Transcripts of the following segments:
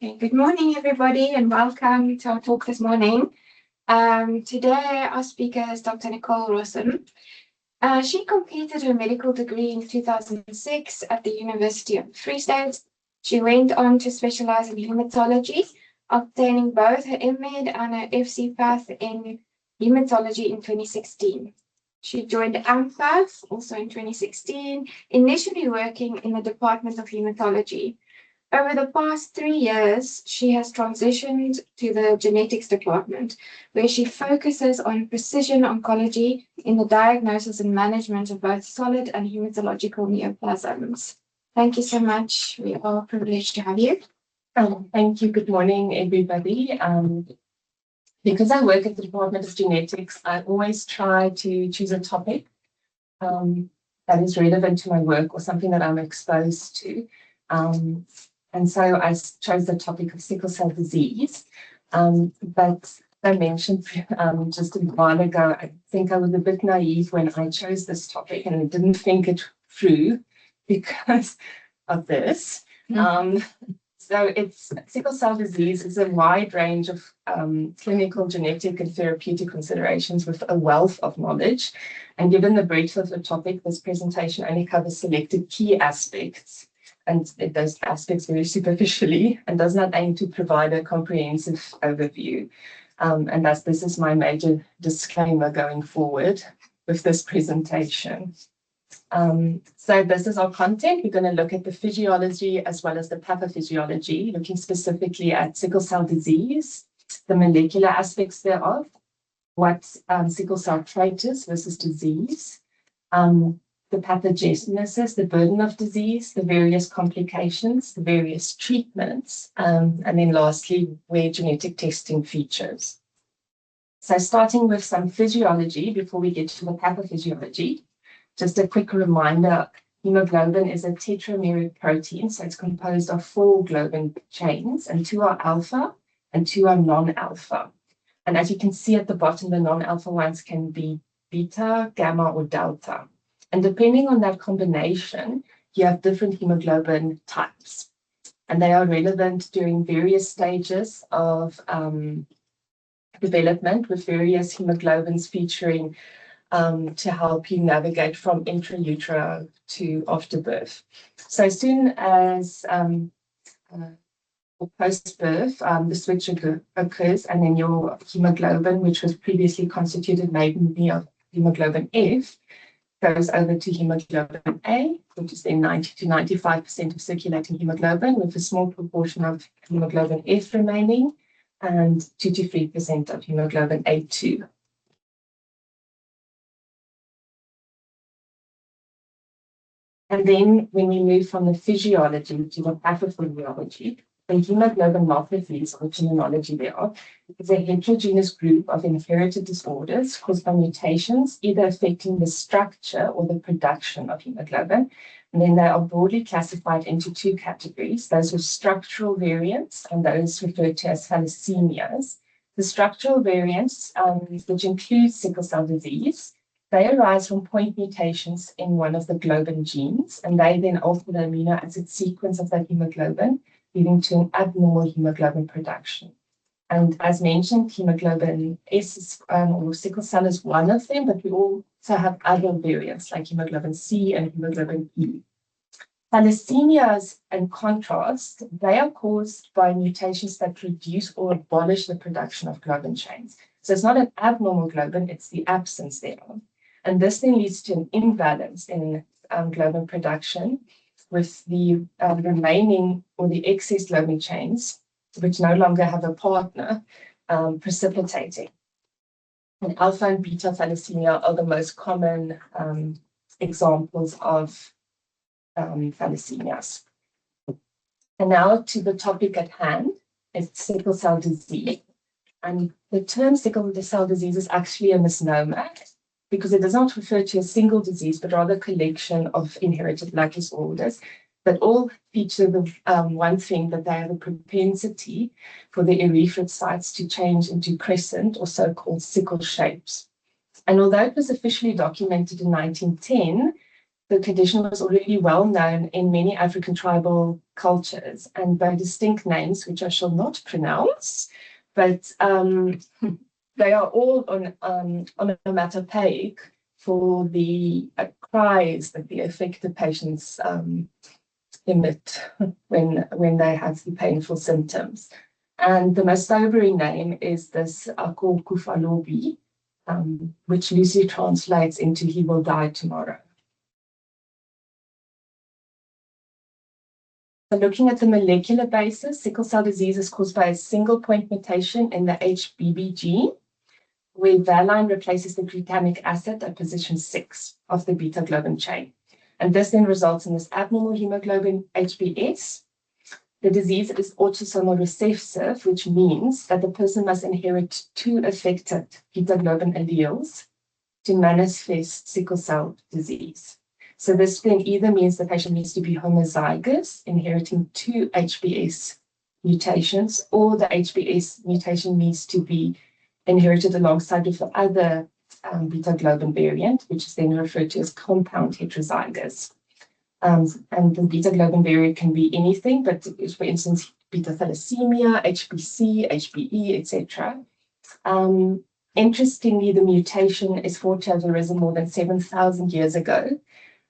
Okay, good morning, everybody, and welcome to our talk this morning. Today, our speaker is Dr. Nicole Rossum. She completed her medical degree in 2006 at the University of the Free State. She went on to specialize in haematology, obtaining both her MMed and her FCPath in haematology in 2016. She joined Ampath also in 2016, initially working in the Department of Haematology. Over the past 3 years, she has transitioned to the genetics department, where she focuses on precision oncology in the diagnosis and management of both solid and hematological neoplasms. Thank you so much. We are privileged to have you. Thank you. Good morning, everybody. Because I work at the Department of Genetics, I always try to choose a topic that is relevant to my work or something that I'm exposed to. And so I chose the topic of sickle cell disease. But I mentioned just a while ago, I think I was a bit naive when I chose this topic and didn't think it through because of this. So sickle cell disease is a wide range of clinical, genetic, and therapeutic considerations with a wealth of knowledge. And given the breadth of the topic, this presentation only covers selected key aspects. And it does aspects very superficially and does not aim to provide a comprehensive overview. And thus, this is my major disclaimer going forward with this presentation. So this is our content. We're going to look at the physiology as well as the pathophysiology, looking specifically at sickle cell disease, the molecular aspects thereof, what sickle cell trait is versus disease, the pathogenesis, the burden of disease, the various complications, the various treatments, and then lastly, where genetic testing features. So starting with some physiology before we get to the pathophysiology, just a quick reminder, hemoglobin is a tetrameric protein, so it's composed of 4 globin chains, and 2 are alpha and 2 are non-alpha. And as you can see at the bottom, the non-alpha ones can be beta, gamma, or delta. And depending on that combination, you have different hemoglobin types. And they are relevant during various stages of development with various hemoglobins featuring to help you navigate from intrautero to afterbirth. So as soon as or post-birth, the switch occurs, and then your hemoglobin, which was previously constituted mainly of hemoglobin F, goes over to hemoglobin A, which is then 90 to 95% of circulating hemoglobin, with a small proportion of hemoglobin F remaining, and 2 to 3% of hemoglobin A2. And then when we move from the physiology to the pathophysiology, the hemoglobinopathies, or terminology thereof, is a heterogeneous group of inherited disorders caused by mutations, either affecting the structure or the production of hemoglobin. And then they are broadly classified into 2 categories, those with structural variants and those referred to as thalassemias. The structural variants, which include sickle cell disease, they arise from point mutations in one of the globin genes, and they then alter the amino acid sequence of that hemoglobin, leading to an abnormal hemoglobin production. And as mentioned, hemoglobin S is, or sickle cell is one of them, but we also have other variants like hemoglobin C and hemoglobin E. Thalassemias, in contrast, they are caused by mutations that reduce or abolish the production of globin chains. So it's not an abnormal globin, it's the absence thereof. And this then leads to an imbalance in globin production, with the remaining or the excess globin chains, which no longer have a partner, precipitating. And alpha and beta thalassemia are the most common examples of thalassemias. And now to the topic at hand, it's sickle cell disease. And the term sickle cell disease is actually a misnomer, because it does not refer to a single disease, but rather a collection of inherited blood disorders that all feature the one thing, that they have a propensity for the erythrocytes to change into crescent or so-called sickle shapes. And although it was officially documented in 1910, the condition was already well known in many African tribal cultures and by distinct names, which I shall not pronounce, but they are all onomatopoeic for the cries that the affected patients emit when they have the painful symptoms. And the most sobering name is this Ako Kufalobi, which loosely translates into he will die tomorrow. So looking at the molecular basis, sickle cell disease is caused by a single point mutation in the HBB gene, where valine replaces the glutamic acid at position 6 of the beta globin chain. And this then results in this abnormal hemoglobin HbS. The disease is autosomal recessive, which means that the person must inherit 2 affected beta globin alleles to manifest sickle cell disease. So this then either means the patient needs to be homozygous, inheriting 2 HbS mutations, or the HbS mutation needs to be inherited alongside with the other beta globin variant, which is then referred to as compound heterozygous. And the beta globin variant can be anything, but for instance, beta thalassemia, HBC, HBE, etc. Interestingly, the mutation is thought to have arisen more than 7,000 years ago.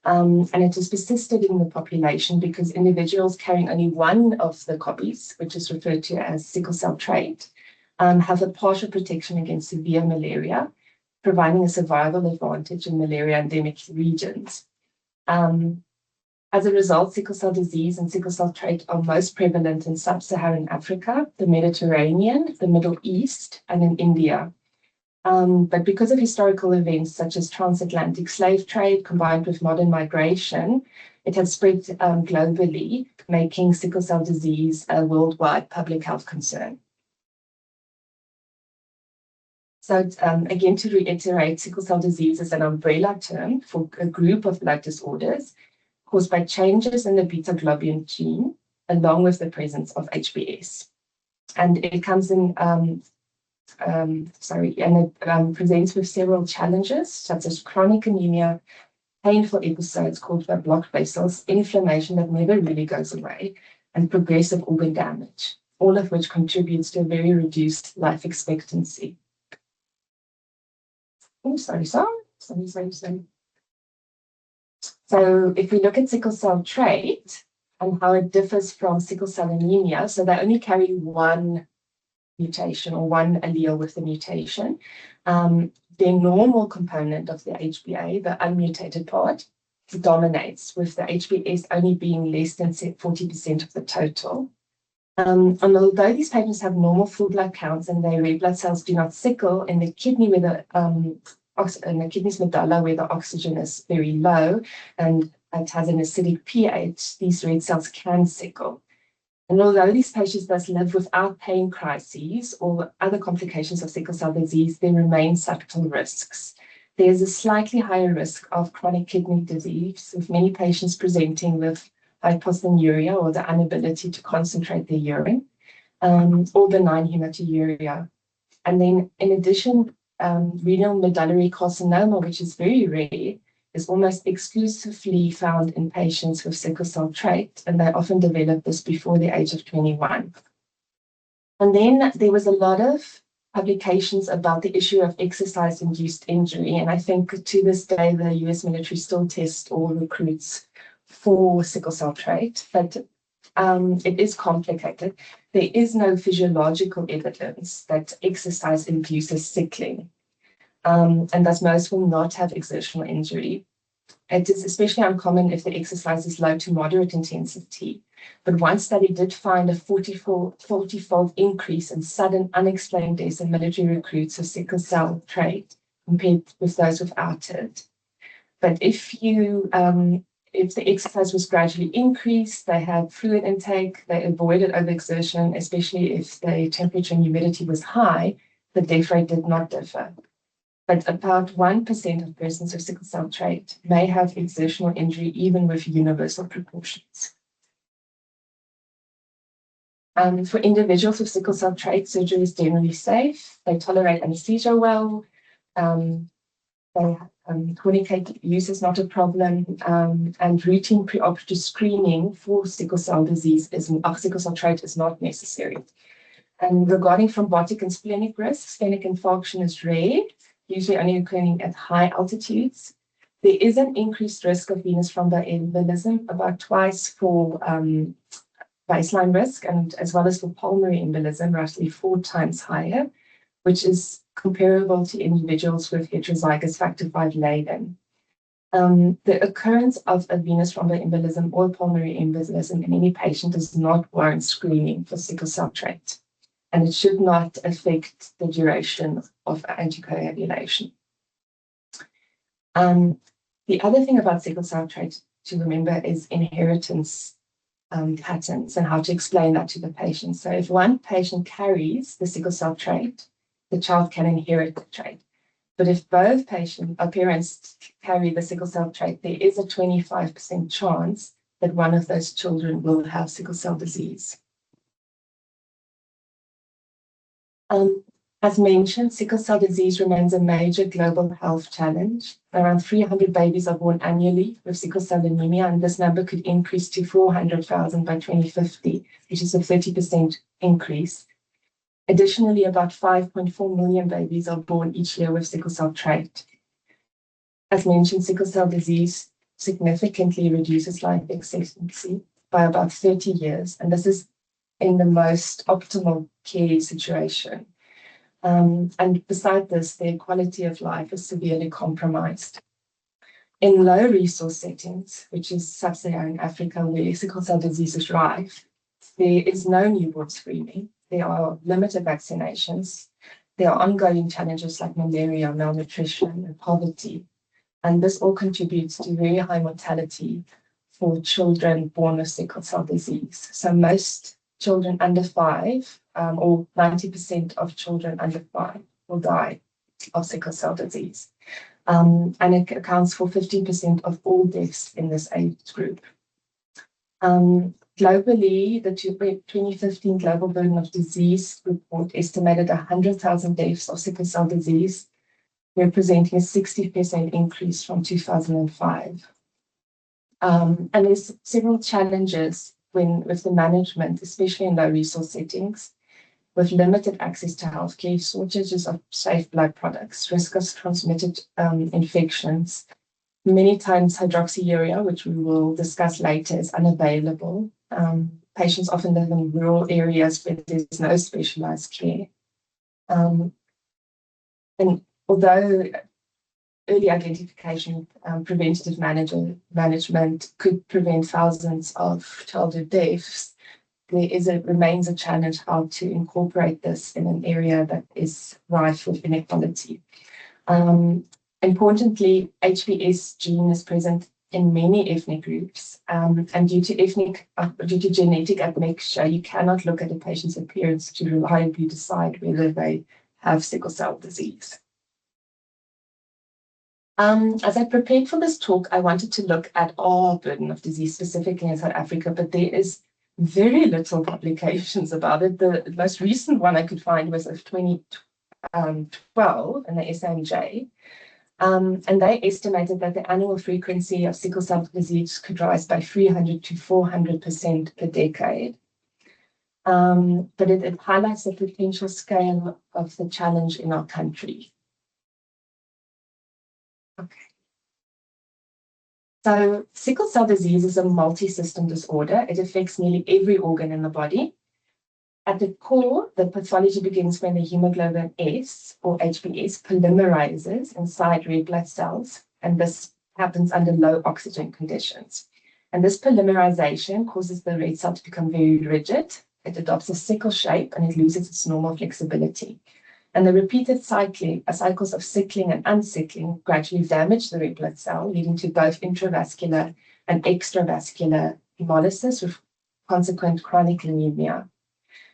And it has persisted in the population because individuals carrying only one of the copies, which is referred to as sickle cell trait, have a partial protection against severe malaria, providing a survival advantage in malaria endemic regions. As a result, sickle cell disease and sickle cell trait are most prevalent in sub-Saharan Africa, the Mediterranean, the Middle East, and in India. But because of historical events such as transatlantic slave trade combined with modern migration, it has spread globally, making sickle cell disease a worldwide public health concern. So again, to reiterate, sickle cell disease is an umbrella term for a group of blood disorders caused by changes in the beta globin gene, along with the presence of HbS. And it comes in, it presents with several challenges, such as chronic anemia, painful episodes caused by blocked vessels, inflammation that never really goes away, and progressive organ damage, all of which contributes to a very reduced life expectancy. Oh, sorry. So if we look at sickle cell trait and how it differs from sickle cell anemia, so they only carry one mutation or one allele with the mutation. The normal component of the HbA, the unmutated part, dominates, with the HbS only being less than 40% of the total. And although these patients have normal full blood counts and their red blood cells do not sickle in the kidney, where in the kidney's medulla, where the oxygen is very low and it has an acidic pH, these red cells can sickle. And although these patients thus live without pain crises or other complications of sickle cell disease, there remain subtle risks. There's a slightly higher risk of chronic kidney disease, with many patients presenting with hypocynuria, or the inability to concentrate their urine, or benign hematuria. And then in addition, renal medullary carcinoma, which is very rare, is almost exclusively found in patients with sickle cell trait, and they often develop this before the age of 21. And then there was a lot of publications about the issue of exercise-induced injury, and I think to this day the US military still tests all recruits for sickle cell trait, but it is complicated. There is no physiological evidence that exercise induces sickling, and thus most will not have exertional injury. It is especially uncommon if the exercise is low to moderate intensity. But one study did find a 40-fold increase in sudden unexplained deaths in military recruits of sickle cell trait compared with those without it. But if the exercise was gradually increased, they had fluid intake, they avoided overexertion, especially if the temperature and humidity was high, the death rate did not differ. But about 1% of persons with sickle cell trait may have exertional injury, even with universal precautions. For individuals with sickle cell trait, surgery is generally safe. They tolerate anesthesia well. Tourniquet use is not a problem, and routine preoperative screening for sickle cell disease sickle cell trait is not necessary. And regarding thrombotic and splenic risk, splenic infarction is rare, usually only occurring at high altitudes. There is an increased risk of venous thromboembolism, about twice for baseline risk, and as well as for pulmonary embolism, roughly 4 times higher, which is comparable to individuals with heterozygous factor V laden. The occurrence of a venous thromboembolism or pulmonary embolism in any patient does not warrant screening for sickle cell trait, and it should not affect the duration of anticoagulation. The other thing about sickle cell trait to remember is inheritance patterns and how to explain that to the patient. So if one patient carries the sickle cell trait, the child can inherit the trait. But if both parents carry the sickle cell trait, there is a 25% chance that one of those children will have sickle cell disease. As mentioned, sickle cell disease remains a major global health challenge. Around 300 babies are born annually with sickle cell anemia, and this number could increase to 400,000 by 2050, which is a 30% increase. Additionally, about 5.4 million babies are born each year with sickle cell trait. As mentioned, sickle cell disease significantly reduces life expectancy by about 30 years, and this is in the most optimal care situation. And beside this, their quality of life is severely compromised. In low resource settings, which is sub-Saharan Africa, where sickle cell disease is rife, there is no newborn screening. There are limited vaccinations. There are ongoing challenges like malaria, malnutrition, and poverty. And this all contributes to very high mortality for children born with sickle cell disease. So most children under 5, or 90% of children under 5 will die of sickle cell disease. And it accounts for 15% of all deaths in this age group. Globally, the 2015 Global Burden of Disease report estimated 100,000 deaths of sickle cell disease, representing a 60% increase from 2005. And there's several challenges with the management, especially in low resource settings, with limited access to healthcare, shortages of safe blood products, risk of transmitted infections. Many times hydroxyurea, which we will discuss later, is unavailable. Patients often live in rural areas where there's no specialized care. And although early identification, preventative management could prevent thousands of childhood deaths, remains a challenge how to incorporate this in an area that is rife with inequality. Importantly, HBS gene is present in many ethnic groups, and due to genetic admixture, you cannot look at a patient's appearance to reliably decide whether they have sickle cell disease. As I prepared for this talk, I wanted to look at our burden of disease specifically in South Africa, but there is very little publications about it. The most recent one I could find was of 2012 in the SAMJ. And they estimated that the annual frequency of sickle cell disease could rise by 300 to 400% per decade. But it highlights the potential scale of the challenge in our country. Okay. So sickle cell disease is a multi-system disorder. It affects nearly every organ in the body. At the core, the pathology begins when the hemoglobin S, or HbS, polymerizes inside red blood cells, and this happens under low oxygen conditions. And this polymerization causes the red cell to become very rigid. It adopts a sickle shape, and it loses its normal flexibility. And the repeated cycles of sickling and unsickling gradually damage the red blood cell, leading to both intravascular and extravascular hemolysis with consequent chronic anemia.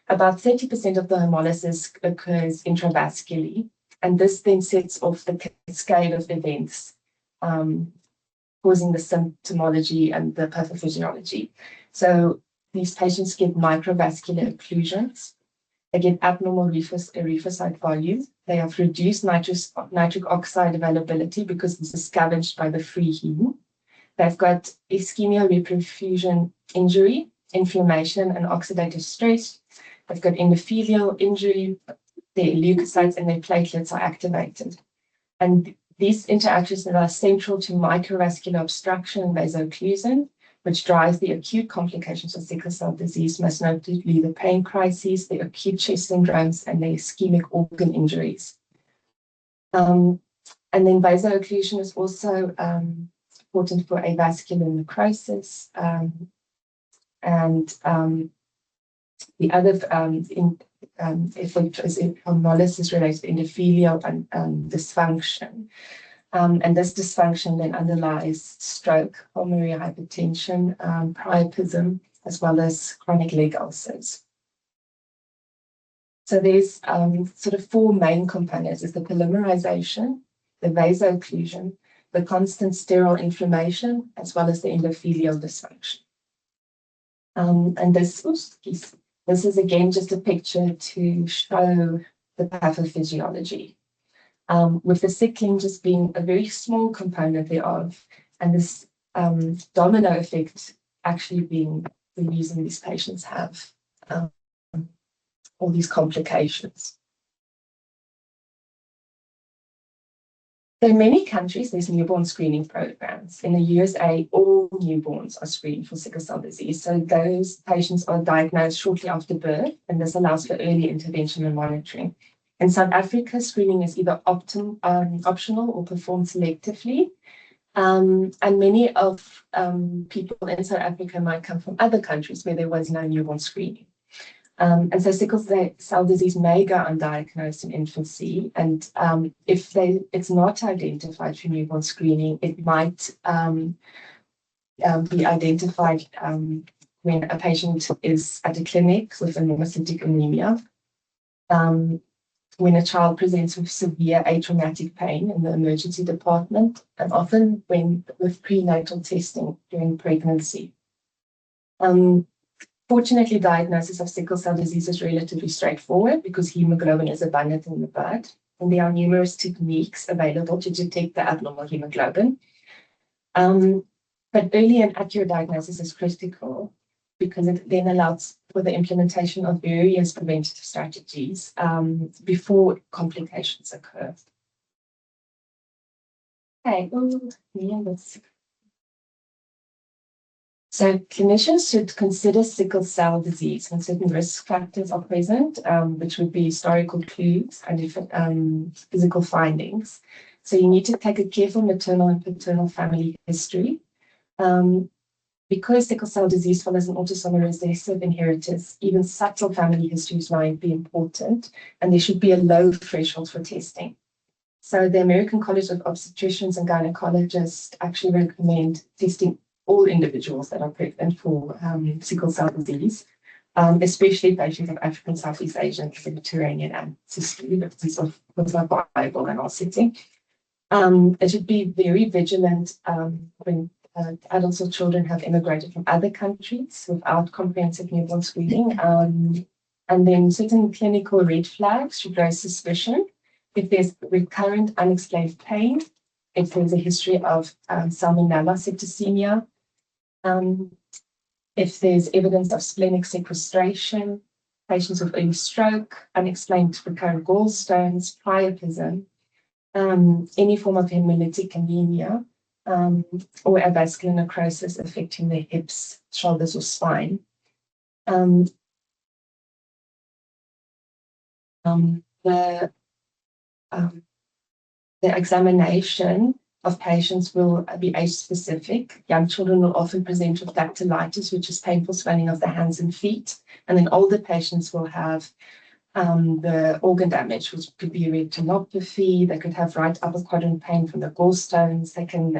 About 30% of the hemolysis occurs intravascularly, and this then sets off the cascade of events, causing the symptomology and the pathophysiology. So these patients get microvascular occlusions. They get abnormal erythrocyte volume. They have reduced nitric oxide availability because this is scavenged by the free heme. They've got ischemia, reperfusion injury, inflammation, and oxidative stress. They've got endothelial injury. Their leukocytes and their platelets are activated. And these interactions are central to microvascular obstruction and vaso-occlusion, which drives the acute complications of sickle cell disease, most notably the pain crises, the acute chest syndromes, and the ischemic organ injuries. And then vaso-occlusion is also important for avascular necrosis. The other effect is hemolysis related to endothelial and dysfunction. And this dysfunction then underlies stroke, pulmonary hypertension, priapism, as well as chronic leg ulcers. So there's sort of four main components: is the polymerization, the vaso-occlusion, the constant sterile inflammation, as well as the endothelial dysfunction. And this is again just a picture to show the pathophysiology, with the sickling just being a very small component thereof, and this domino effect actually being the reason these patients have all these complications. So in many countries, there's newborn screening programs. In the USA, all newborns are screened for sickle cell disease. So those patients are diagnosed shortly after birth, and this allows for early intervention and monitoring. In South Africa, screening is either optional or performed selectively. And many of people in South Africa might come from other countries where there was no newborn screening. And so sickle cell disease may go undiagnosed in infancy, and if it's not identified through newborn screening, it might be identified when a patient is at a clinic with a monocytic anemia, when a child presents with severe atraumatic pain in the emergency department, and often with prenatal testing during pregnancy. Fortunately, diagnosis of sickle cell disease is relatively straightforward because hemoglobin is abundant in the blood, and there are numerous techniques available to detect the abnormal hemoglobin. But early and accurate diagnosis is critical because it then allows for the implementation of various preventative strategies before complications occur. Okay, so clinicians should consider sickle cell disease when certain risk factors are present, which would be historical clues and physical findings. So you need to take a careful maternal and paternal family history. Because sickle cell disease follows an autosomal recessive inheritance, even subtle family histories might be important, and there should be a low threshold for testing. So the American College of Obstetricians and Gynecologists actually recommend testing all individuals that are pregnant for sickle cell disease, especially patients of African, Southeast Asian, Mediterranean ancestry, because of viable in our setting. It should be very vigilant when adults or children have immigrated from other countries without comprehensive newborn screening. And then certain clinical red flags should raise suspicion. If there's recurrent unexplained pain, if there's a history of salmonella septicemia, if there's evidence of splenic sequestration, patients with early stroke, unexplained recurrent gallstones, priapism, any form of hemolytic anemia, or avascular necrosis affecting the hips, shoulders, or spine. The examination of patients will be age-specific. Young children will often present with dactylitis, which is painful swelling of the hands and feet. And then older patients will have the organ damage, which could be retinopathy. They could have right upper quadrant pain from the gallstones. They can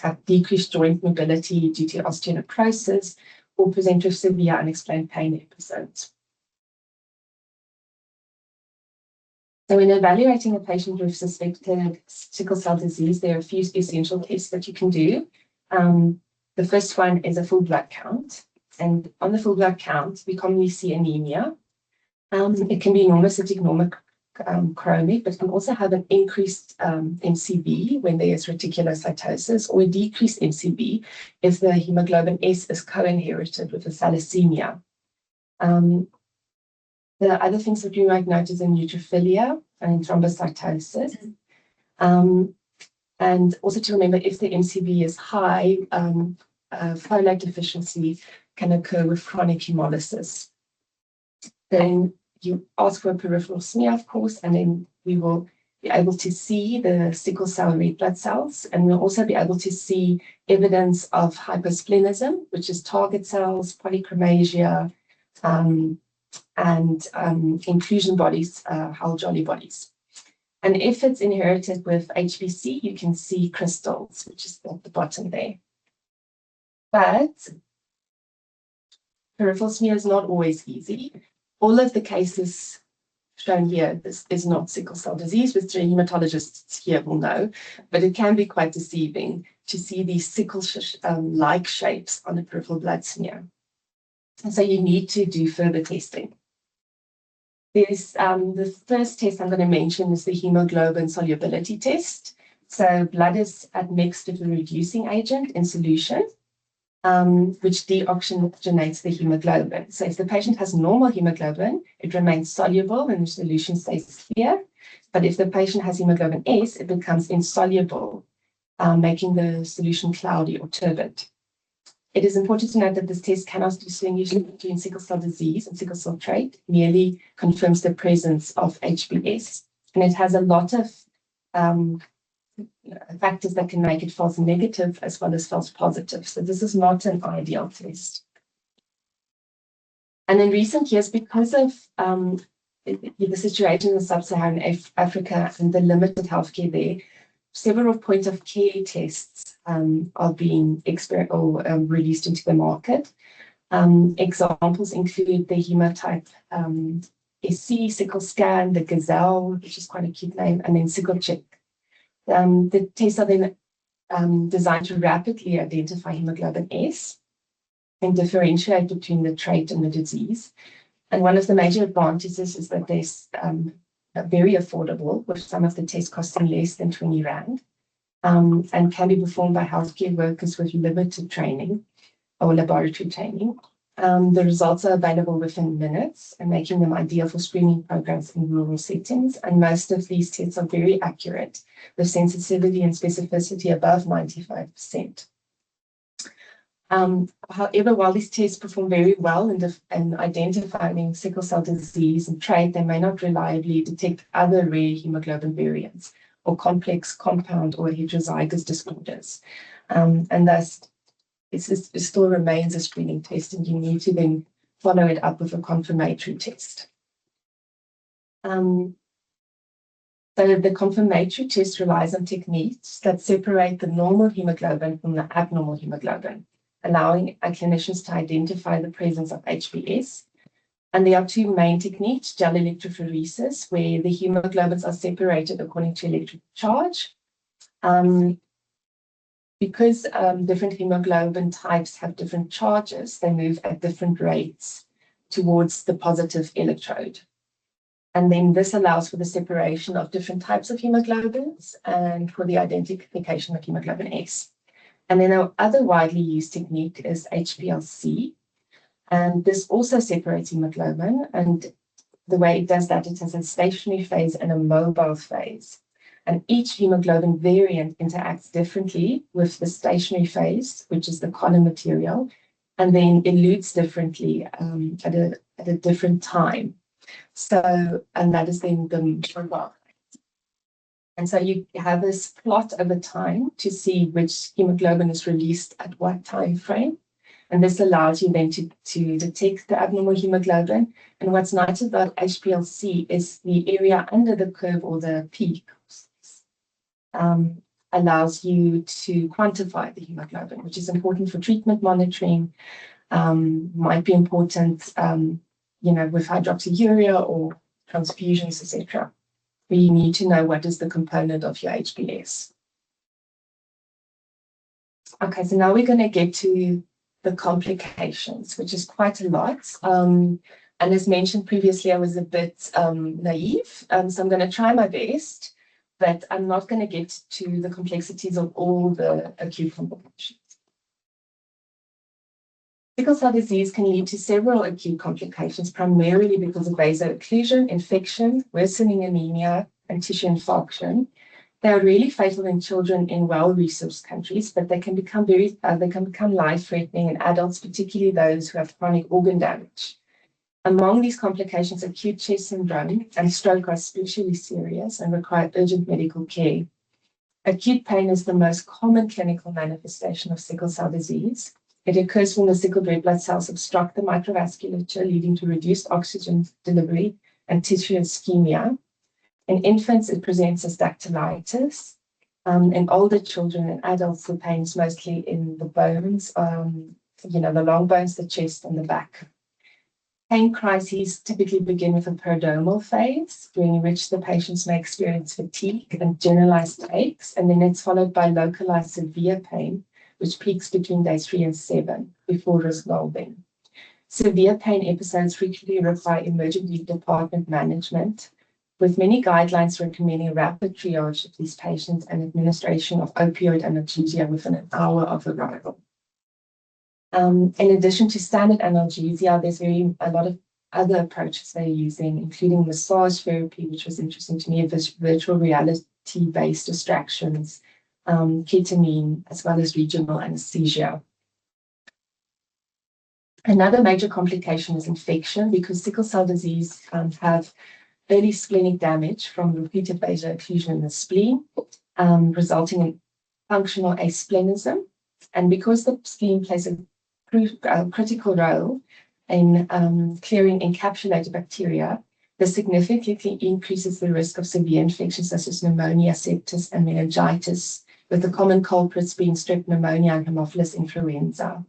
have decreased joint mobility due to osteonecrosis, or present with severe unexplained pain episodes. So in evaluating a patient with suspected sickle cell disease, there are a few essential tests that you can do. The first one is a full blood count. And on the full blood count, we commonly see anemia. It can be normocytic, chromic, but can also have an increased MCB when there is reticulocytosis, or a decreased MCB if the hemoglobin S is co-inherited with a thalassemia. The other things that you might notice in neutrophilia and thrombocytosis. And also to remember, if the MCB is high, folate deficiency can occur with chronic hemolysis. Then you ask for a peripheral smear, of course, and then we will be able to see the sickle cell red blood cells, and we'll also be able to see evidence of hypersplenism, which is target cells, polychromasia, and inclusion bodies, Hal-Jolly bodies. And if it's inherited with HBC, you can see crystals, which is at the bottom there. But peripheral smear is not always easy. All of the cases shown here, this is not sickle cell disease, which the hematologists here will know, but it can be quite deceiving to see these sickle-like shapes on a peripheral blood smear. And so you need to do further testing. There's the first test I'm going to mention is the hemoglobin solubility test. So blood is admixed with a reducing agent in solution, which deoxygenates the hemoglobin. So if the patient has normal hemoglobin, it remains soluble and the solution stays clear. But if the patient has hemoglobin S, it becomes insoluble, making the solution cloudy or turbid. It is important to note that this test cannot distinguish between sickle cell disease and sickle cell trait, merely confirms the presence of HBS. And it has a lot of factors that can make it false negative as well as false positive. So this is not an ideal test. And in recent years, because of the situation in sub-Saharan Africa and the limited healthcare there, several point of care tests are being released into the market. Examples include the Hemotype SC, Sickle Scan, the Gazelle, which is quite a cute name, and then Sickle Check. The tests are then designed to rapidly identify hemoglobin S and differentiate between the trait and the disease. And one of the major advantages is that they're very affordable, with some of the tests costing less than 20 Rand, and can be performed by healthcare workers with limited training or laboratory training. The results are available within minutes and making them ideal for screening programs in rural settings. And most of these tests are very accurate, with sensitivity and specificity above 95%. However, while these tests perform very well in identifying sickle cell disease and trait, they may not reliably detect other rare hemoglobin variants or complex compound or heterozygous disorders. And thus, it still remains a screening test, and you need to then follow it up with a confirmatory test. So the confirmatory test relies on techniques that separate the normal hemoglobin from the abnormal hemoglobin, allowing clinicians to identify the presence of HBS. And there are two main techniques: gel electrophoresis, where the hemoglobins are separated according to electric charge. Because different hemoglobin types have different charges, they move at different rates towards the positive electrode. And then this allows for the separation of different types of hemoglobins and for the identification of hemoglobin S. And then our other widely used technique is HPLC. And this also separates hemoglobin. And the way it does that, it has a stationary phase and a mobile phase. And each hemoglobin variant interacts differently with the stationary phase, which is the column material, and then elutes differently at a different time. So, and that is then the mobile phase. And so you have this plot over time to see which hemoglobin is released at what time frame. And this allows you then to detect the abnormal hemoglobin. And what's nice about HPLC is the area under the curve, or the peak, allows you to quantify the hemoglobin, which is important for treatment monitoring, might be important, with hydroxyurea or transfusions, etc. where you need to know what is the component of your HBS. Okay, so now we're going to get to the complications, which is quite a lot. And as mentioned previously, I was a bit naive, so I'm going to try my best, but I'm not going to get to the complexities of all the acute complications. Sickle cell disease can lead to several acute complications, primarily because of vaso-occlusion, infection, worsening anemia, and tissue infarction. They are really fatal in children in well-resourced countries, but they can become life-threatening in adults, particularly those who have chronic organ damage. Among these complications, acute chest syndrome and stroke are especially serious and require urgent medical care. Acute pain is the most common clinical manifestation of sickle cell disease. It occurs when the sickled red blood cells obstruct the microvasculature, leading to reduced oxygen delivery and tissue ischemia. In infants, it presents as dactylitis. In older children and adults, the pain is mostly in the bones, the long bones, the chest, and the back. Pain crises typically begin with a prodromal phase, during which the patients may experience fatigue and generalized aches, and then it's followed by localized severe pain, which peaks between days 3 and 7 before resolving. Severe pain episodes frequently require emergency department management, with many guidelines recommending rapid triage of these patients and administration of opioid analgesia within an hour of arrival. In addition to standard analgesia, there's a lot of other approaches they're using, including massage therapy, which was interesting to me, virtual reality-based distractions, ketamine, as well as regional anesthesia. Another major complication is infection, because sickle cell disease have early splenic damage from repeated vaso-occlusion in the spleen, resulting in functional asplenism. And because the spleen plays a critical role in clearing encapsulated bacteria, this significantly increases the risk of severe infections such as pneumonia, sepsis, and meningitis, with the common culprits being strep pneumonia and Haemophilus influenza.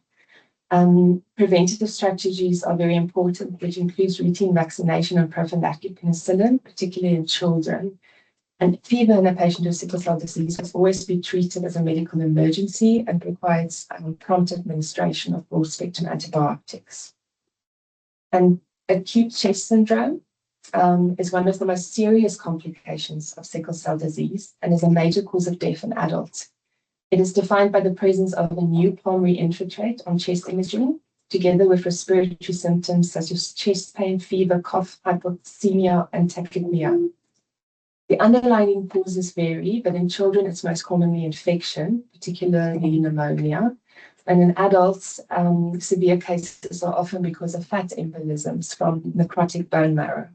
Preventative strategies are very important, which includes routine vaccination and prophylactic penicillin, particularly in children. And fever in a patient with sickle cell disease must always be treated as a medical emergency and requires prompt administration of broad-spectrum antibiotics. And acute chest syndrome is one of the most serious complications of sickle cell disease and is a major cause of death in adults. It is defined by the presence of a new pulmonary infiltrate on chest imaging, together with respiratory symptoms such as chest pain, fever, cough, hypoxemia, and tachypnea. The underlying causes vary, but in children, it's most commonly infection, particularly pneumonia. And in adults, severe cases are often because of fat embolisms from necrotic bone marrow.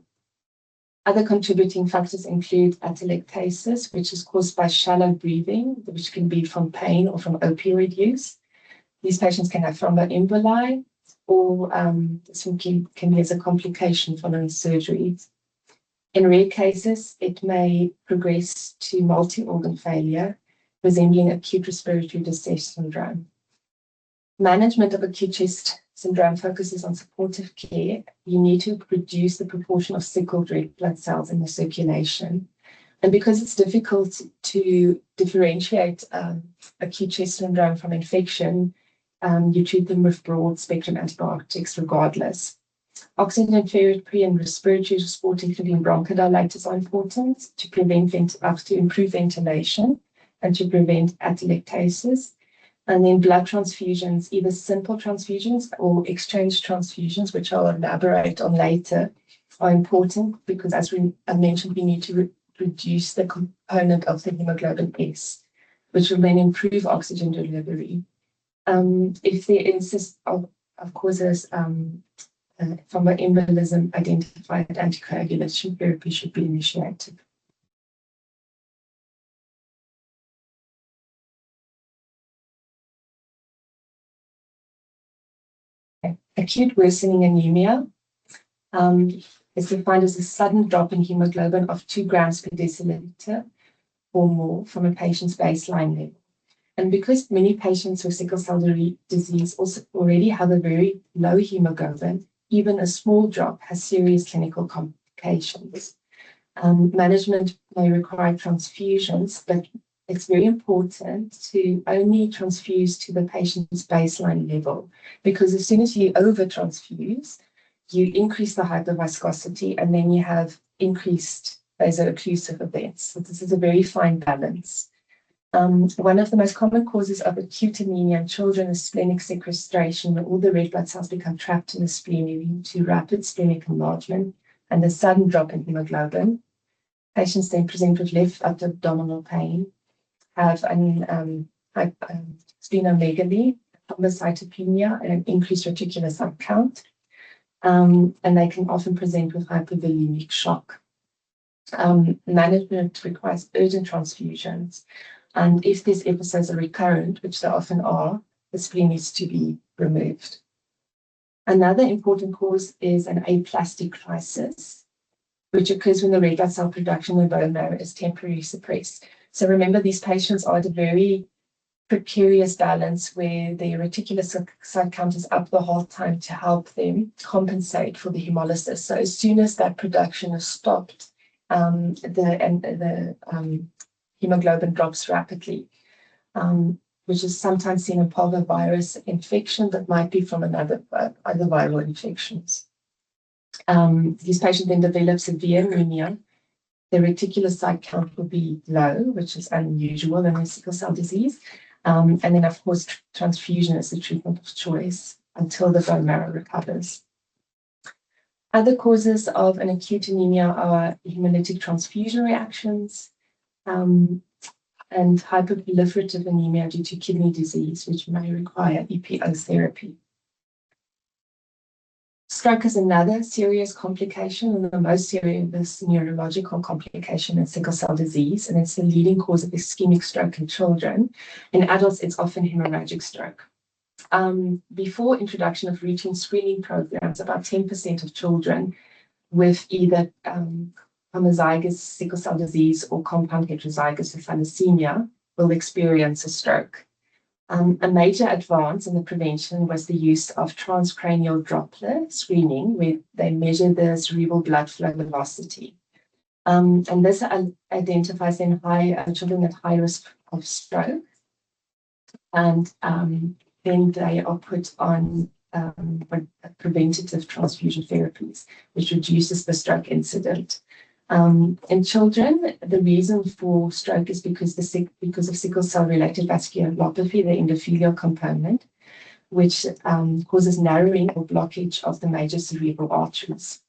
Other contributing factors include atelectasis, which is caused by shallow breathing, which can be from pain or from opioid use. These patients can have thromboemboli, or simply can be as a complication following surgery. In rare cases, it may progress to multi-organ failure, resembling acute respiratory distress syndrome. Management of acute chest syndrome focuses on supportive care. You need to reduce the proportion of sickled red blood cells in the circulation. And because it's difficult to differentiate acute chest syndrome from infection, you treat them with broad-spectrum antibiotics regardless. Oxygen therapy and respiratory support, including bronchodilators, are important to improve ventilation and to prevent atelectasis. And then blood transfusions, either simple transfusions or exchange transfusions, which I'll elaborate on later, are important because, as I mentioned, we need to reduce the component of the hemoglobin S, which will then improve oxygen delivery. If there is of causes from an embolism identified, anticoagulation therapy should be initiated. Okay. Acute worsening anemia is defined as a sudden drop in hemoglobin of 2 grams per deciliter or more from a patient's baseline level. And because many patients with sickle cell disease also already have a very low hemoglobin, even a small drop has serious clinical complications. Management may require transfusions, but it's very important to only transfuse to the patient's baseline level, because as soon as you over-transfuse, you increase the hyperviscosity, and then you have increased vaso-occlusive events. So this is a very fine balance. One of the most common causes of acute anemia in children is splenic sequestration, where all the red blood cells become trapped in the spleen, leading to rapid splenic enlargement and a sudden drop in hemoglobin. Patients then present with left abdominal pain, have splenomegaly, thrombocytopenia, and an increased reticulocyte count. And they can often present with hypovolemic shock. Management requires urgent transfusions. And if these episodes are recurrent, which they often are, the spleen needs to be removed. Another important cause is an aplastic crisis, which occurs when the red blood cell production in the bone marrow is temporarily suppressed. So remember, these patients are at a very precarious balance where the reticulocyte count is up the whole time to help them compensate for the hemolysis. So as soon as that production is stopped, the hemoglobin drops rapidly, which is sometimes seen in parvovirus infection, but might be from other viral infections. These patients then develop severe anemia. The reticulocyte count will be low, which is unusual in sickle cell disease. And then, of course, transfusion is the treatment of choice until the bone marrow recovers. Other causes of an acute anemia are hemolytic transfusion reactions, and hyperproliferative anemia due to kidney disease, which may require EPO therapy. Stroke is another serious complication, and the most serious neurological complication in sickle cell disease, and it's the leading cause of ischemic stroke in children. In adults, it's often hemorrhagic stroke. Before introduction of routine screening programs, about 10% of children with either homozygous sickle cell disease or compound heterozygous with thalassemia will experience a stroke. A major advance in the prevention was the use of transcranial Doppler screening, where they measure the cerebral blood flow velocity. And this identifies then children at high risk of stroke. And then they are put on preventative transfusion therapies, which reduces the stroke incident. In children, the reason for stroke is because of sickle cell-related vasculopathy, the endothelial component, which causes narrowing or blockage of the major cerebral arteries.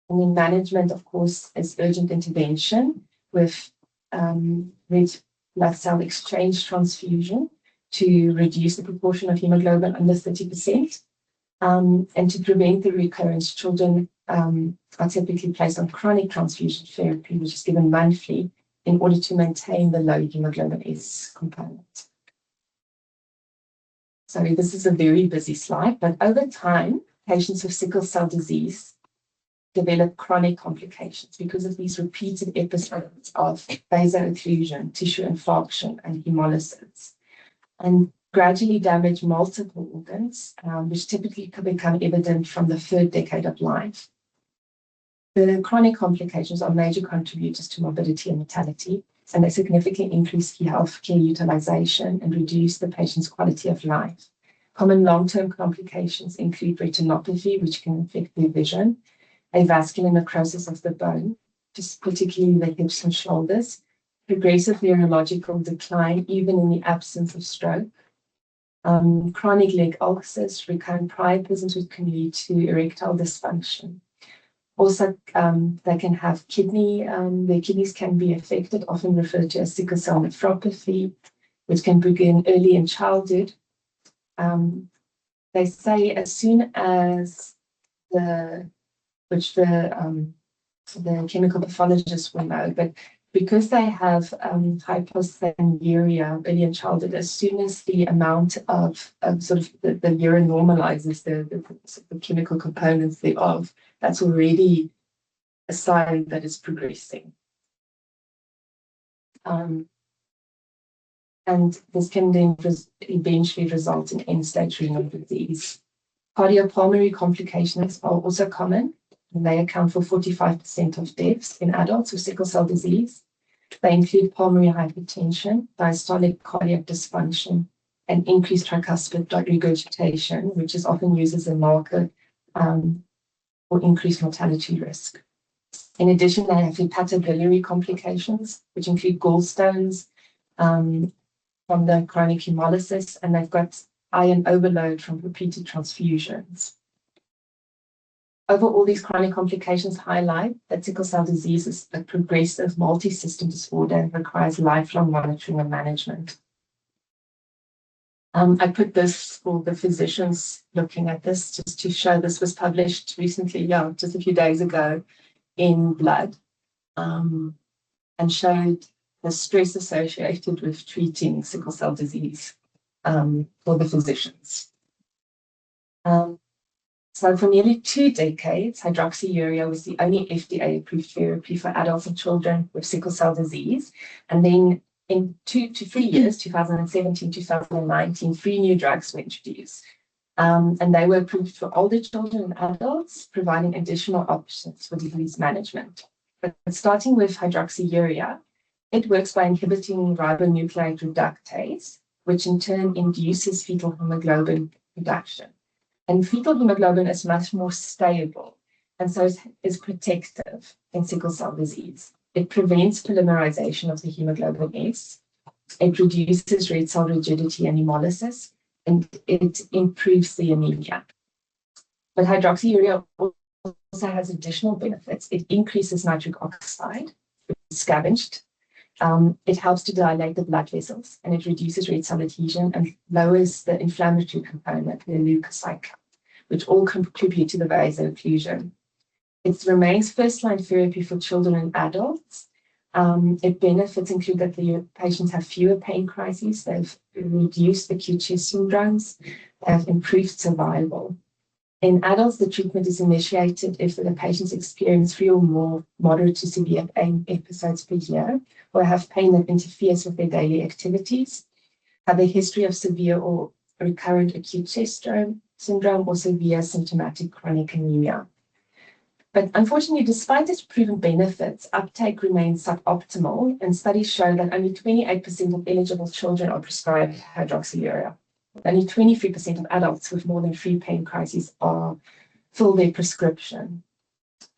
And then management, of course, is urgent intervention with red blood cell exchange transfusion to reduce the proportion of hemoglobin under 30%. And to prevent the recurrence, children are typically placed on chronic transfusion therapy, which is given monthly in order to maintain the low hemoglobin S component. Sorry, this is a very busy slide, but over time, patients with sickle cell disease develop chronic complications because of these repeated episodes of vaso-occlusion, tissue infarction, and hemolysis, and gradually damage multiple organs, which typically can become evident from the third decade of life. The chronic complications are major contributors to morbidity and mortality, and they significantly increase healthcare utilization and reduce the patient's quality of life. Common long-term complications include retinopathy, which can affect their vision, avascular necrosis of the bone, particularly the hips and shoulders, progressive neurological decline, even in the absence of stroke, chronic leg ulcers, recurrent priapisms, which can lead to erectile dysfunction. Also, they can have their kidneys can be affected, often referred to as sickle cell nephropathy, which can begin early in childhood. They say as soon as the chemical pathologist will know, but because they have hypocynuria early in childhood, as soon as the amount of sort of the urine normalizes the chemical components thereof, that's already a sign that it's progressing. And this can then eventually result in end-stage renal disease. Cardiopulmonary complications are also common, and they account for 45% of deaths in adults with sickle cell disease. They include pulmonary hypertension, diastolic cardiac dysfunction, and increased tricuspid regurgitation, which is often used as a marker or increased mortality risk. In addition, they have hepatobiliary complications, which include gallstones from the chronic hemolysis, and they've got iron overload from repeated transfusions. Overall, these chronic complications highlight that sickle cell disease is a progressive multi-system disorder and requires lifelong monitoring and management. I put this for the physicians looking at this just to show this was published recently, just a few days ago in Blood, and showed the stress associated with treating sickle cell disease for the physicians. So for nearly 2 decades, hydroxyurea was the only FDA-approved therapy for adults and children with sickle cell disease. And then in 2 to 3 years, 2017, 2019, 3 new drugs were introduced. And they were approved for older children and adults, providing additional options for disease management. But starting with hydroxyurea, it works by inhibiting ribonucleic reductase, which in turn induces fetal hemoglobin production. And fetal hemoglobin is much more stable, and so is protective in sickle cell disease. It prevents polymerization of the hemoglobin S. It reduces red cell rigidity and hemolysis, and it improves the anemia. But hydroxyurea also has additional benefits. It increases nitric oxide, which is scavenged. It helps to dilate the blood vessels, and it reduces red cell adhesion and lowers the inflammatory component, the leukocyte, which all contribute to the vaso-occlusion. It remains first-line therapy for children and adults. Its benefits include that the patients have fewer pain crises, they've reduced acute chest syndromes, they have improved survival. In adults, the treatment is initiated if the patients experience 3 or more moderate to severe pain episodes per year, or have pain that interferes with their daily activities, have a history of severe or recurrent acute chest syndrome, or severe symptomatic chronic anemia. But unfortunately, despite its proven benefits, uptake remains suboptimal, and studies show that only 28% of eligible children are prescribed hydroxyurea. Only 23% of adults with more than 3 pain crises fill their prescription.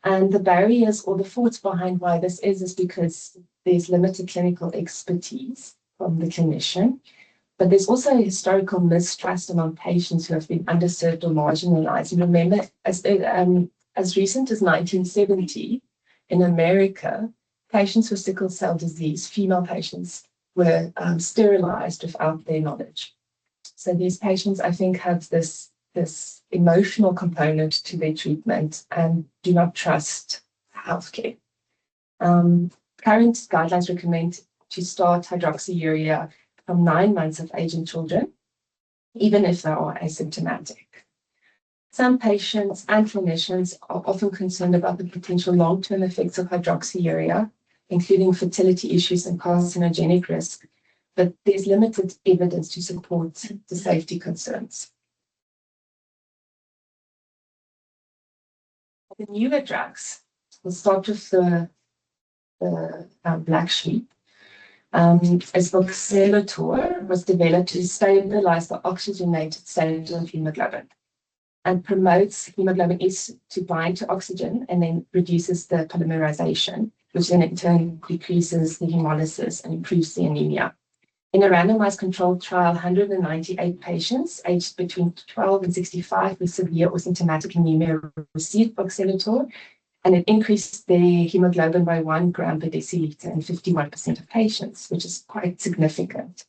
And the barriers or the thoughts behind why this is because there's limited clinical expertise from the clinician. But there's also a historical mistrust among patients who have been underserved or marginalized. And remember, as recent as 1970, in America, patients with sickle cell disease, female patients, were sterilized without their knowledge. So these patients, I think, have this emotional component to their treatment and do not trust healthcare. Current guidelines recommend to start hydroxyurea from 9 months of age in children, even if they are asymptomatic. Some patients and clinicians are often concerned about the potential long-term effects of hydroxyurea, including fertility issues and carcinogenic risk, but there's limited evidence to support the safety concerns. The newer drugs, we'll start with the black sheep. Voxelotor was developed to stabilize the oxygenated state of hemoglobin and promotes hemoglobin S to bind to oxygen and then reduces the polymerization, which then in turn decreases the hemolysis and improves the anemia. In a randomized controlled trial, 198 patients aged between 12 and 65 with severe or symptomatic anemia received voxelotor, and it increased their hemoglobin by 1 gram per deciliter in 51% of patients, which is quite significant.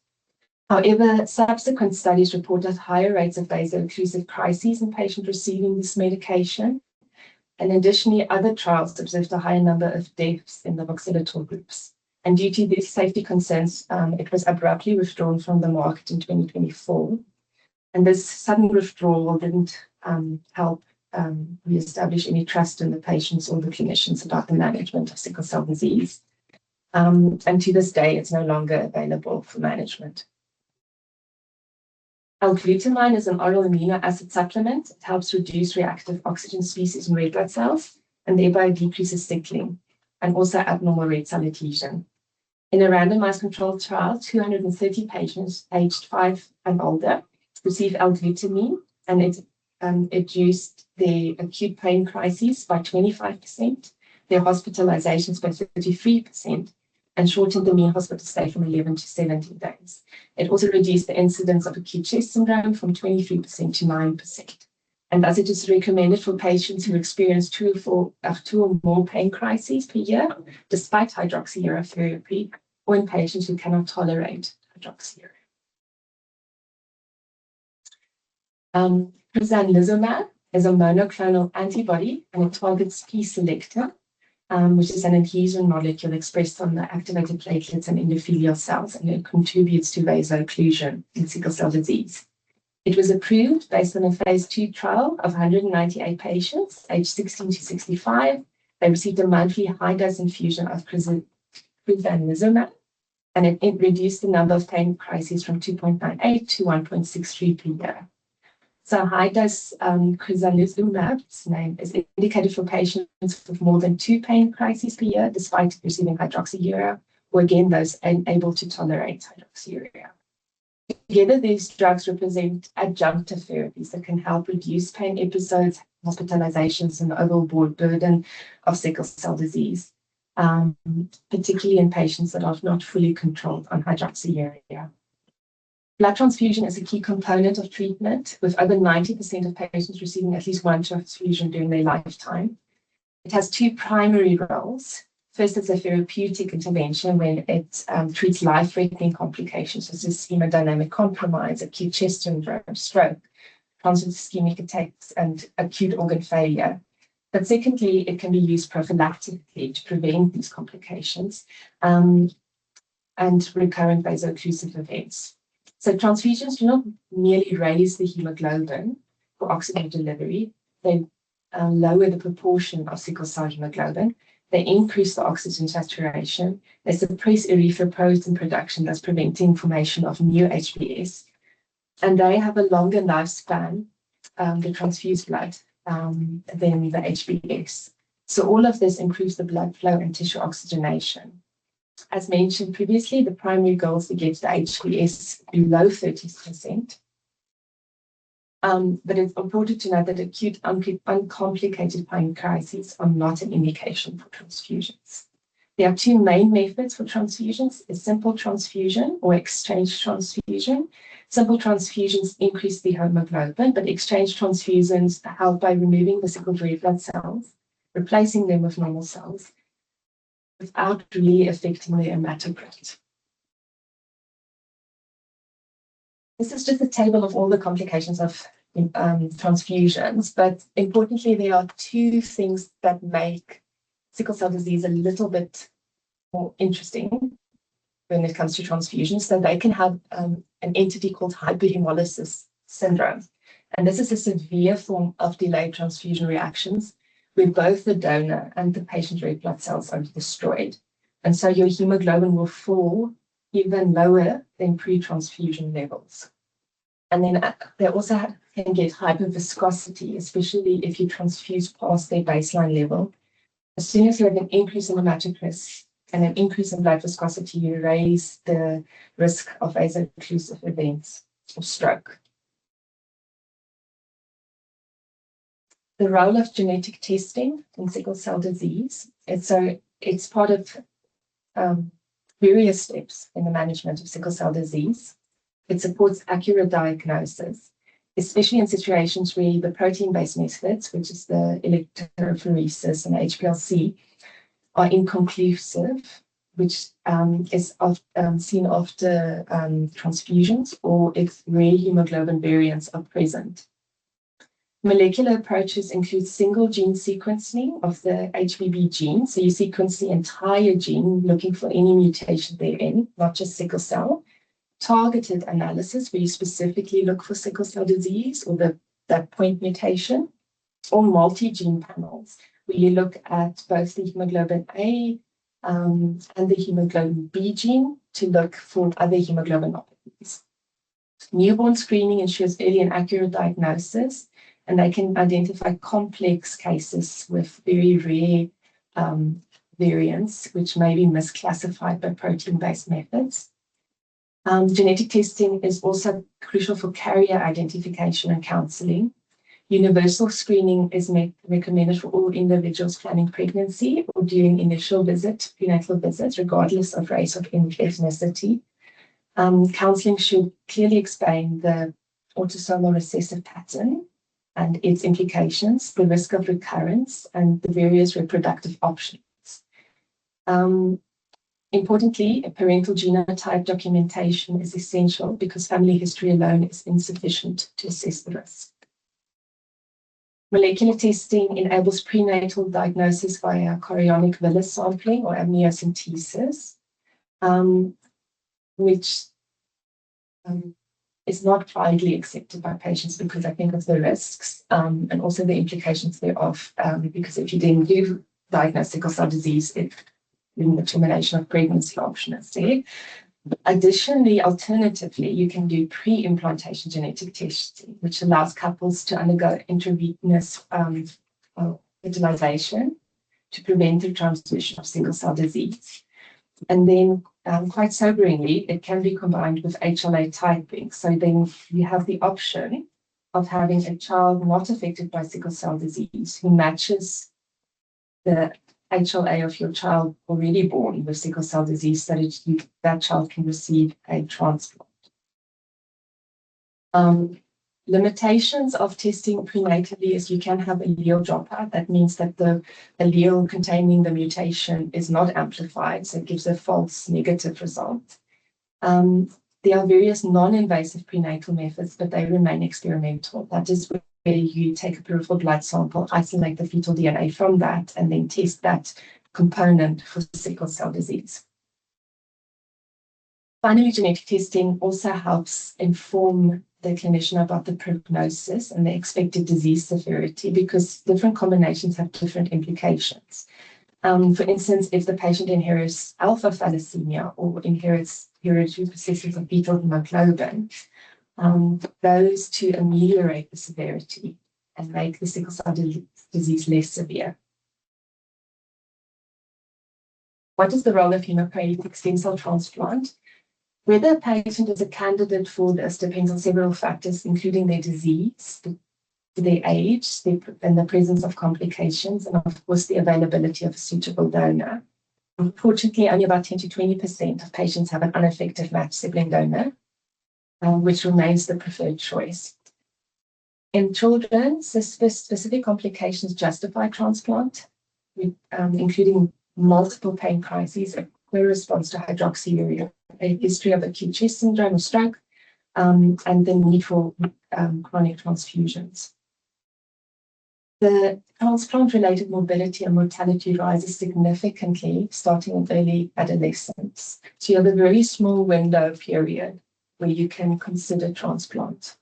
However, subsequent studies reported higher rates of vaso-occlusive crises in patients receiving this medication. And additionally, other trials observed a higher number of deaths in the voxelotor groups. And due to these safety concerns, it was abruptly withdrawn from the market in 2024. And this sudden withdrawal didn't help re-establish any trust in the patients or the clinicians about the management of sickle cell disease. And to this day, it's no longer available for management. L-glutamine is an oral amino acid supplement. It helps reduce reactive oxygen species in red blood cells and thereby decreases sickling and also abnormal red cell adhesion. In a randomized controlled trial, 230 patients aged 5 and older received L-glutamine, and it it reduced their acute pain crises by 25%, their hospitalizations by 33%, and shortened the mean hospital stay from 11 to 17 days. It also reduced the incidence of acute chest syndrome from 23% to 9%. And as it is recommended for patients who experience two or more pain crises per year, despite hydroxyurea, or in patients who cannot tolerate hydroxyurea. Crizanlizumab is a monoclonal antibody, and it targets P selector, which is an adhesion molecule expressed on the activated platelets and endothelial cells, and it contributes to vaso-occlusion in sickle cell disease. It was approved based on a phase 2 trial of 198 patients, aged 16 to 65. They received a monthly high-dose infusion of crizanlizumab, and it reduced the number of pain crises from 2.98 to 1.63 per year. So high-dose crizanlizumab, its name, is indicated for patients with more than 2 pain crises per year, despite receiving hydroxyurea, or again, those unable to tolerate hydroxyurea. Together, these drugs represent adjunctive therapies that can help reduce pain episodes, hospitalizations, and the overall burden of sickle cell disease, particularly in patients that are not fully controlled on hydroxyurea. Blood transfusion is a key component of treatment, with over 90% of patients receiving at least one transfusion during their lifetime. It has 2 primary roles. First, it's a therapeutic intervention when it treats life-threatening complications such as hemodynamic compromise, acute chest syndrome, stroke, transient ischemic attacks, and acute organ failure. But secondly, it can be used prophylactically to prevent these complications and recurrent vaso-occlusive events. So transfusions do not merely raise the hemoglobin for oxygen delivery, they lower the proportion of sickle cell hemoglobin, they increase the oxygen saturation, they suppress erythropoietin production, thus preventing formation of new HBS, and they have a longer lifespan, the transfused blood, than the HBS. So all of this improves the blood flow and tissue oxygenation. As mentioned previously, the primary goal is to get the HBS below 30%. But it's important to note that acute uncomplicated pain crises are not an indication for transfusions. There are 2 main methods for transfusions: a simple transfusion or exchange transfusion. Simple transfusions increase the hemoglobin, but exchange transfusions help by removing the sickle red blood cells, replacing them with normal cells, without really affecting the hematocrit. This is just a table of all the complications of transfusions, but importantly, there are 2 things that make sickle cell disease a little bit more interesting when it comes to transfusions. So they can have an entity called hyperhemolysis syndrome. And this is a severe form of delayed transfusion reactions where both the donor and the patient's red blood cells are destroyed. And so your hemoglobin will fall even lower than pre-transfusion levels. And then they also can get hyperviscosity, especially if you transfuse past their baseline level. As soon as you have an increase in hematocrit and an increase in blood viscosity, you raise the risk of vaso-occlusive events or stroke. The role of genetic testing in sickle cell disease. It's part of various steps in the management of sickle cell disease. It supports accurate diagnosis, especially in situations where the protein-based methods, which is the electrophoresis and HPLC, are inconclusive, which is seen after transfusions or if rare hemoglobin variants are present. Molecular approaches include single gene sequencing of the HBB gene. So you sequence the entire gene looking for any mutation therein, not just sickle cell. Targeted analysis, where you specifically look for sickle cell disease or that point mutation, or multi-gene panels, where you look at both the hemoglobin A and the hemoglobin B gene to look for other hemoglobinopathies. Newborn screening ensures early and accurate diagnosis, and they can identify complex cases with very rare variants, which may be misclassified by protein-based methods. Genetic testing is also crucial for carrier identification and counseling. Universal screening is recommended for all individuals planning pregnancy or during initial prenatal visits, regardless of race or ethnicity. Counseling should clearly explain the autosomal recessive pattern and its implications, the risk of recurrence, and the various reproductive options. Importantly, a parental genotype documentation is essential because family history alone is insufficient to assess the risk. Molecular testing enables prenatal diagnosis via chorionic villus sampling or amniocentesis, which is not widely accepted by patients because I think of the risks and also the implications thereof. Because if you then do diagnose sickle cell disease, the termination of pregnancy option is there. Additionally, alternatively, you can do pre-implantation genetic testing, which allows couples to undergo intravenous fertilization to prevent the transmission of sickle cell disease. And then, quite soberingly, it can be combined with HLA typing. So then you have the option of having a child not affected by sickle cell disease who matches the HLA of your child already born with sickle cell disease, so that that child can receive a transplant. Limitations of testing prenatally is you can have allele dropout. That means that the allele containing the mutation is not amplified, so it gives a false negative result. There are various non-invasive prenatal methods, but they remain experimental. That is where you take a peripheral blood sample, isolate the fetal DNA from that, and then test that component for sickle cell disease. Finally, genetic testing also helps inform the clinician about the prognosis and the expected disease severity because different combinations have different implications. For instance, if the patient inherits alpha thalassemia or inherits hereditary persistence of fetal hemoglobin, those to ameliorate the severity and make the sickle cell disease less severe. What is the role of hematopoietic stem cell transplant? Whether a patient is a candidate for this depends on several factors, including their disease, their age, and the presence of complications, and of course the availability of a suitable donor. Unfortunately, only about 10 to 20% of patients have an unaffected matched sibling donor, which remains the preferred choice. In children, specific complications justify transplant, including multiple pain crises, a clear response to hydroxyurea, a history of acute chest syndrome or stroke, and the need for chronic transfusions. The transplant-related morbidity and mortality rises significantly starting in early adolescence. So you have a very small window period where you can consider transplant.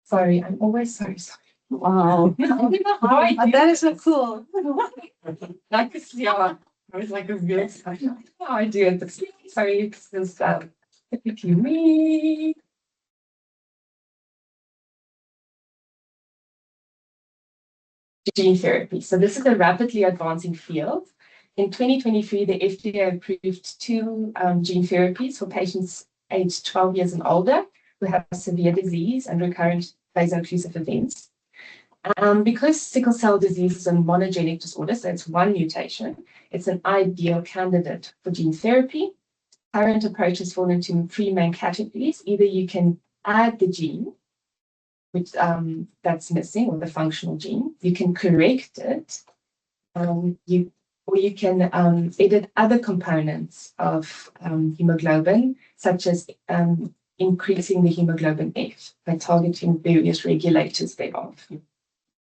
Sorry, I'm always so sorry. Wow. That is so cool. Like this, yeah. I was like a real sorry. How I do it. Sorry, it's just typically me. Gene therapy. So this is a rapidly advancing field. In 2023, the FDA approved 2 gene therapies for patients aged 12 years and older who have severe disease and recurrent vaso-occlusive events. Because sickle cell disease is a monogenic disorder, so it's one mutation, it's an ideal candidate for gene therapy. Current approaches fall into 3 main categories. Either you can add the gene, which that's missing, or the functional gene. You can correct it, or you can edit other components of hemoglobin, such as increasing the hemoglobin F by targeting various regulators thereof.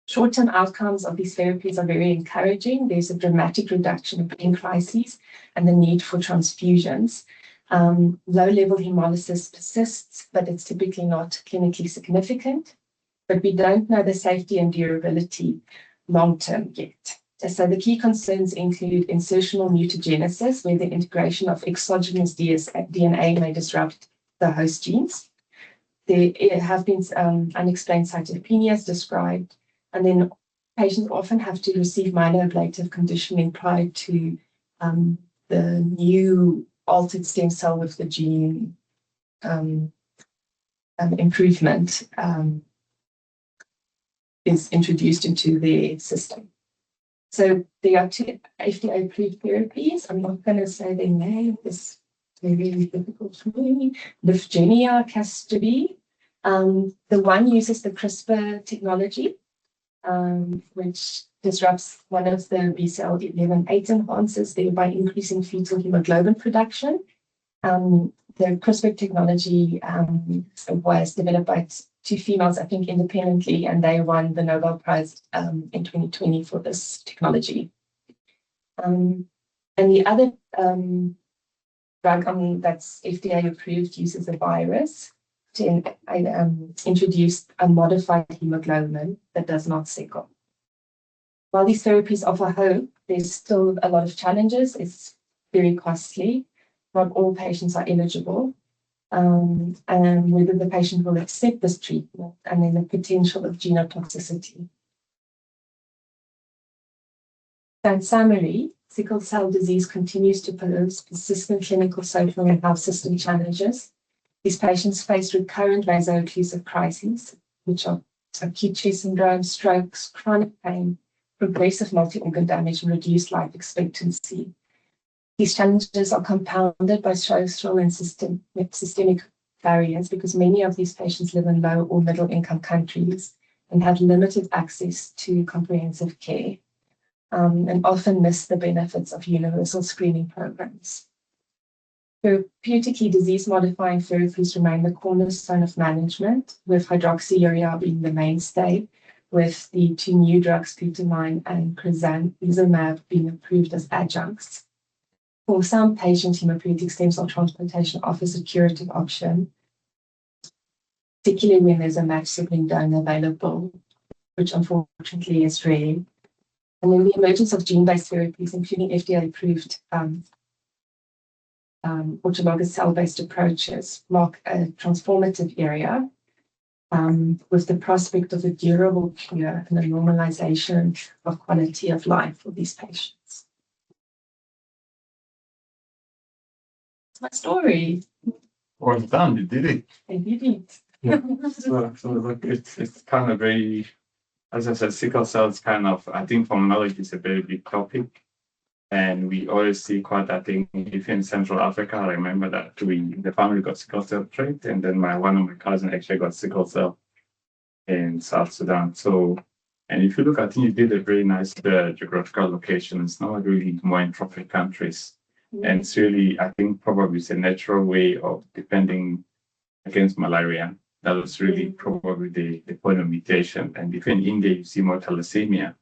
Short-term outcomes of these therapies are very encouraging. There's a dramatic reduction in pain crises and the need for transfusions. Low-level hemolysis persists, but it's typically not clinically significant. But we don't know the safety and durability long-term yet. So the key concerns include insertional mutagenesis, where the integration of exogenous DNA may disrupt the host genes. There have been unexplained cytopenias described, and then patients often have to receive minor ablative conditioning prior to the new altered stem cell with the gene improvement is introduced into their system. So there are two FDA-approved therapies. I'm not going to say their name. It's very difficult for me. Lyfgenia, Castor-B. The one uses the CRISPR technology, which disrupts one of the BCL11-8 enhancers, thereby increasing fetal hemoglobin production. The CRISPR technology was developed by two females, I think, independently, and they won the Nobel Prize in 2020 for this technology. And the other drug that's FDA approved uses a virus to introduce a modified hemoglobin that does not sickle. While these therapies offer hope, there's still a lot of challenges. It's very costly. Not all patients are eligible. And whether the patient will accept this treatment, and then the potential of genotoxicity. So in summary, sickle cell disease continues to pose persistent clinical, social, and health system challenges. These patients face recurrent vaso-occlusive crises, which are acute chest syndrome, strokes, chronic pain, progressive multi-organ damage, and reduced life expectancy. These challenges are compounded by social and systemic barriers because many of these patients live in low or middle income countries and have limited access to comprehensive care, and often miss the benefits of universal screening programs. Therapeutically, disease-modifying therapies remain the cornerstone of management, with hydroxyurea being the mainstay, with the two new drugs, glutamine and crizanlizumab, being approved as adjuncts. For some patients, hematopoietic stem cell transplantation offers a curative option, particularly when there's a matched sibling donor available, which unfortunately is rare. And then the emergence of gene-based therapies, including FDA-approved autologous cell-based approaches, mark a transformative area, with the prospect of a durable cure and a normalization of quality of life for these patients. That's my story. Well done, you did it. I did it. Yeah. So look, it's kind of very, as I said, sickle cell is kind of, I think for knowledge is a very big topic. And we always see quite that thing. If in Central Africa, I remember that the family got sickle cell trait, and then one of my cousins actually got sickle cell in South Sudan. So, and if you look, I think you did a very nice geographical location. It's not really more in tropical countries. And it's really, I think, probably it's a natural way of defending against malaria. That was really probably the point of mutation. And if in India, you see more thalassemia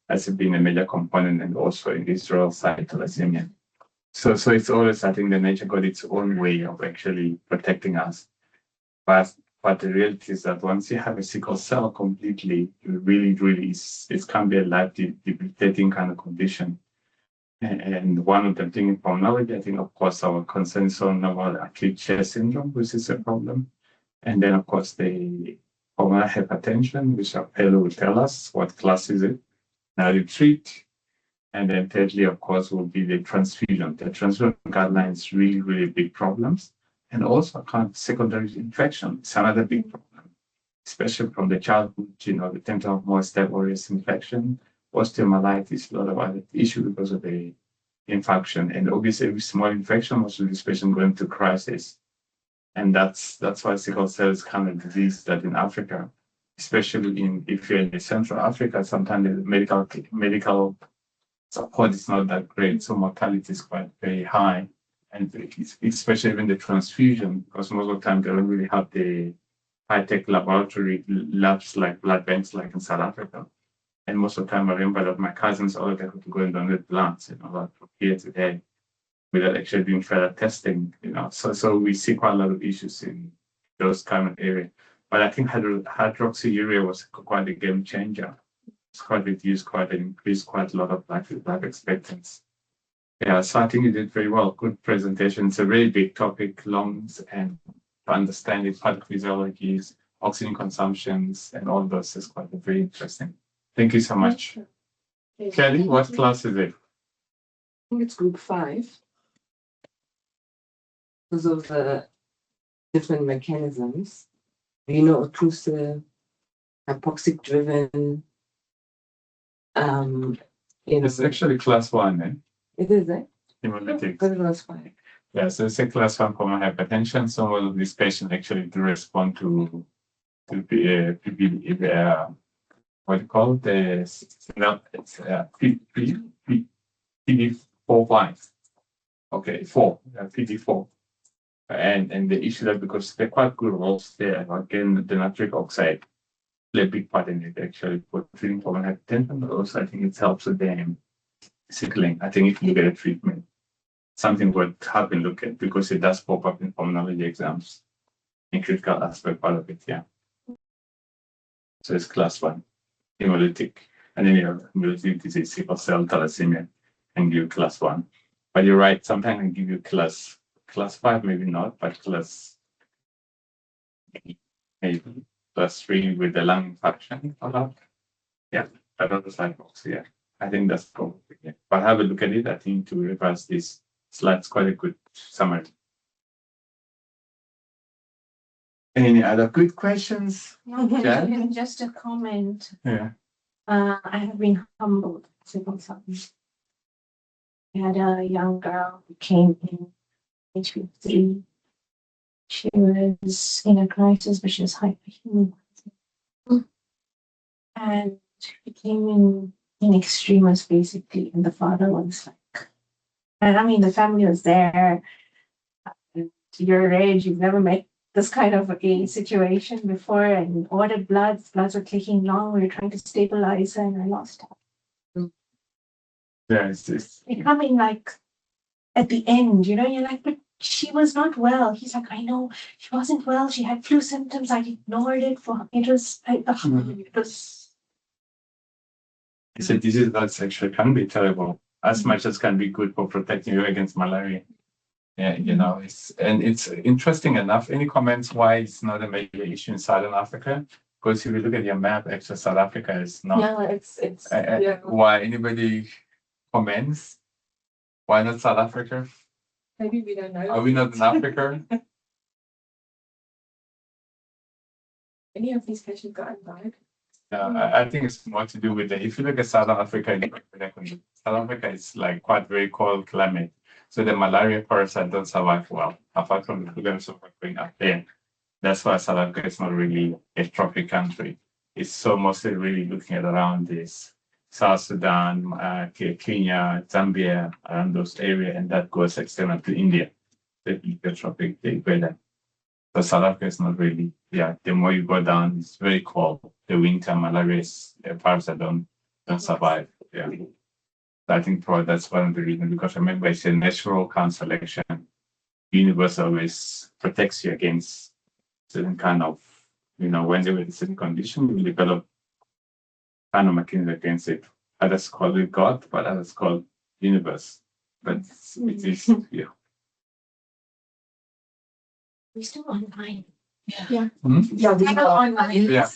as being a major component, and also in Israel, side thalassemia. So it's always, I think, the nature got its own way of actually protecting us. But the reality is that once you have a sickle cell completely, it really it can be a life-debilitating kind of condition. And one of the things in pulmonology, I think, of course, our concern is on our acute chest syndrome, which is a problem. And then, of course, the pulmonary hypertension, which Apello will tell us what class is it, now you treat. And then thirdly, of course, will be the transfusion. The transfusion guidelines really big problems. And also secondary infection. It's another big problem, especially from the childhood, they tend to have more staph aureus infection, osteomyelitis, a lot of other issues because of the infection. And obviously, every small infection most of these patients going to crisis. And that's why sickle cell is kind of disease that in Africa, especially if you're in Central Africa, sometimes the medical support is not that great. So mortality is quite very high. And especially even the transfusion, because most of the time they don't really have the high-tech laboratory labs like blood banks like in South Africa. And most of the time, I remember that my cousins all they had to go and donate bloods, from here to there, without actually doing further testing, So we see quite a lot of issues in those kind of areas. But I think hydroxyurea was quite a game changer. It's quite reduced, quite increased quite a lot of life expectancy. Yeah, so I think you did very well. Good presentation. It's a very big topic, lungs, and to understand it, part of physiologies, oxygen consumptions, and all those is quite very interesting. Thank you so much. Kelly, what class is it? I think it's group 5. Because of the different mechanisms. occlusive, hypoxic driven, It's actually class 1, eh? It is, eh? Hemolytics. But it was fine. Yeah, so it's a class 1 common hypertension. Some of these patients actually do respond to what do you call it? PD4 Okay, 4, PD4. And the issue that because they're quite good roles there, again, the nitric oxide play a big part in it actually for treating common hypertension, but also I think it helps with them sickling. I think if you get a treatment, something worth having a look at because it does pop up in pulmonology exams in critical aspect part of it, yeah. So it's class 1, hemolytic. And then you have hemolytic disease, sickle cell thalassemia, and give you class 1. But you're right, sometimes I give you class 5, maybe not, but class maybe class 3 with the lung infection or not. Yeah, I don't know side box, yeah. I think that's probably yeah. But have a look at it. I think to reverse this slide's quite a good summary. Any other good questions? Jan? Just a comment. Yeah. I have been humbled several times. I had a young girl who came in age 3. She was in a crisis, but she was hyperhuman. And she came in extremis basically, and the father was like, and I mean, the family was there. And your age, you've never met this kind of a situation before, and ordered bloods were taking long. We were trying to stabilize her, and I lost her. Yeah, it's Becoming like at the end, you're like, but she was not well. He's like, I know she wasn't well. She had flu symptoms. I ignored it it was it's a disease that actually can be terrible as much as can be good for protecting you against malaria. Yeah, it's interesting enough. Any comments why it's not a major issue in Southern Africa? Because if you look at your map, actually South Africa is not. Yeah, it's yeah. Why anybody comments? Why not South Africa? Maybe we don't know. Are we not in Africa? Any of these patients got died? I think it's more to do with if you look at Southern Africa, South Africa is like quite very cold climate. So the malaria parasite don't survive well, apart from the programs of going up there. That's why South Africa is not really a tropic country. It's so mostly really looking at around this South Sudan, Kenya, Zambia, around those areas, and that goes external to India, the tropic, the equator. So South Africa is not really, the more you go down, it's very cold. The winter malaria parasites don't survive. Yeah. I think probably that's one of the reasons, because remember it's a natural count selection. The universe always protects you against certain kind of, when you're in a certain condition, you develop kind of mechanism against it. Others call it God, but others call universe. But it is, yeah. We're still online. Yeah. Hmm? Yeah, we are online. Yeah.